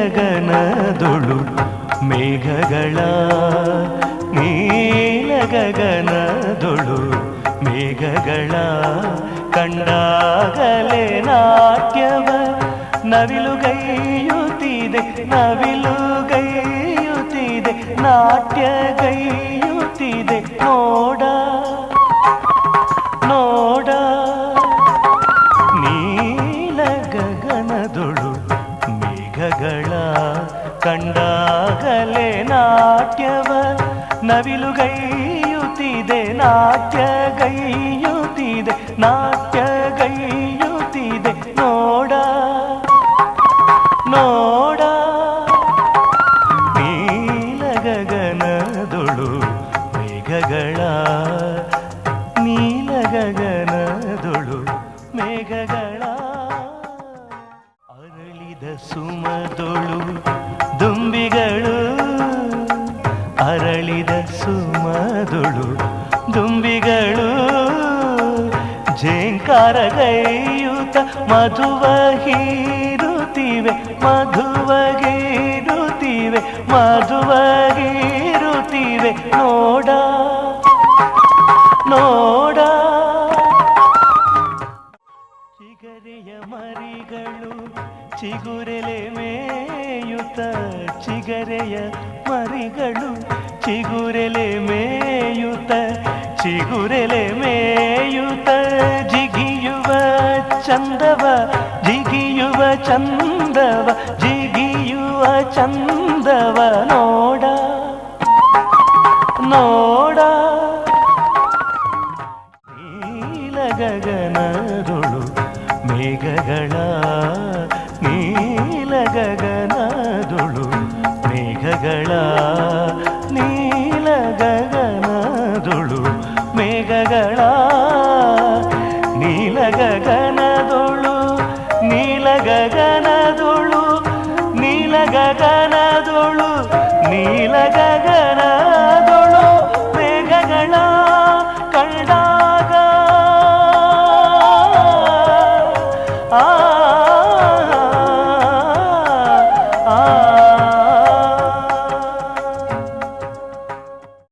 ನೀಲಗಗನದೊಳು ಮೇಘಗಳ ನೀಲಗಗನದೊಳು ಮೇಘಗಳ ಕಂಡಾಗಲೇ ನಾಟ್ಯವ ನವಿಲುಗೈಯುತ್ತಿದೆ ನವಿಲುಗೈಯುತ್ತಿದೆ ನಾಟ್ಯಗೈಯುತ್ತಿದೆ ನೋಡ ನೋಡ ನೀಲಗಗನದೊಳು ಮೇಘಗಳ ಕಂಡಾಗಲೇ ನಾಟ್ಯವ ನವಿಲುಗೈಯುತ್ತಿದೆ ನಾಟ್ಯಗೈಯುತ್ತಿದೆ ನಾಟ್ಯಗೈಯುತ್ತಿದೆ ನೋಡ ನೋಡ ನೀಲಗಗನದೊಳು ಮೇಘಗಳ ನೀಲಗಗನದೊಳು ಮೇಘಗಳ ಅರಳಿದ ಸುಮದೊಳು ದುಂಬಿಗಳು ಅರಳಿದ ಸುಮದೊಳು ದುಂಬಿಗಳು ಝೇಂಕಾರಗೈಯುತ ಮಧುವ ಹೀರುತ್ತಿವೆ ಮಧುವ ಗೀರುತ್ತಿವೆ ಮಧುವ ಗೀರುತ್ತಿವೆ ನೋಡ ನೋಡ ಚಿಗರೆಯ ಮರಿಗಳು ಚಿಗುರೆಲೆ ಮೇಯುತ್ತ ಚಿಗರೆಯ ಮರಿಗಳು ಚಿಗುರೆಲೆ ಮೇಯುತ್ತ ಚಿಗುರೆಲೆ ಮೇಯುತ್ತ ಜಿಗಿಯುವ ಚಂದವ ಜಿಗಿಯುವ ಚಂದವ ಜಿಗಿಯುವ ಚಂದವ ನೋಡ ನೋಡ ನೀಲಗಗನದೊಳು ಮೇಘಗಳ ನೀಲಗಗನದೊಳು ಮೇಘಗಳ ನೀಲಗಗನದೊಳು ಮೇಘಗಳ ನೀಲಗಗನದೊಳು ನೀಲಗಗನದೊಳು ನೀಲಗಗನದೊಳು ನೀಲಗಗ